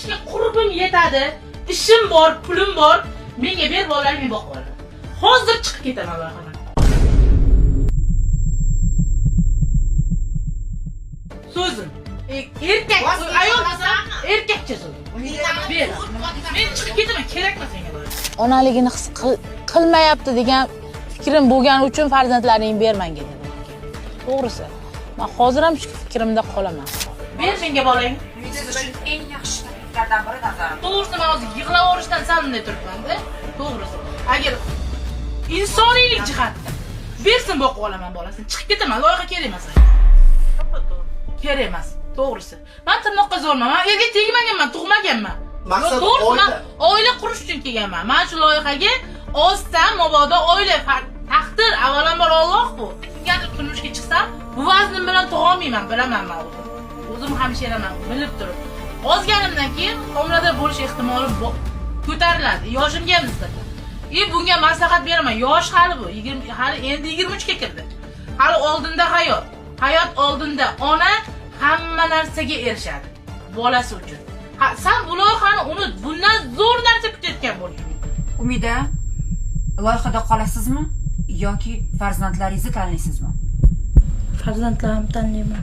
qilishga qurbim yetadi. Ishim bor, pulim bor. Menga ber, bolalarimni boqib olaman. Hozir chiqib ketaman loyihadan. So'zim. Erkak, ayol erkakcha so'zim. Ber. Men chiqib ketaman, kerakmas menga loyiha. Onaligini his qilmayapti degan fikrim bo'lgani uchun farzandlaringni bermanga dedi. To'g'risi. Men hozir ham shu fikrimda qolaman. Ber menga bolangni. Siz uchun eng yaxshi takliflardan biri nazarimda. To'g'risi men hozir yig'lab olishdan salmday turibman-da. To'g'risi. Agar insoniylik jihatdan bersin boqib olaman bolasini. Chiqib ketaman, loyiha kerak emas. Kerak emas. To'g'risi. Men tirnoqqa zo'rman. Men erga tegmaganman, tug'maganman. Maqsad oila qurish uchun kelganman. Men shu loyihaga ozdan mabodo oila taqdir avvalambor Alloh bu. Agar turmushga chiqsam, bu vaznim bilan tug'a olmayman, bilaman men o'zim. O'zim hamshiraman, bilib turib. Ozganimdan keyin homilador bo'lish ehtimoli ko'tariladi. Yoshimga nisbatan. Bunga maslahat beraman. Yosh hali bu. 20 hali endi 23 ga kirdi. Hali oldinda hayot. Hayot oldinda. Ona hamma narsaga erishadi. Bolasi uchun. Sen bu loyihani unut. Bundan zo'r narsa kutayotgan bo'lish mumkin. Umida, loyihada qolasizmi yoki farzandlaringizni tanlaysizmi? Farzandlarimni tanlayman.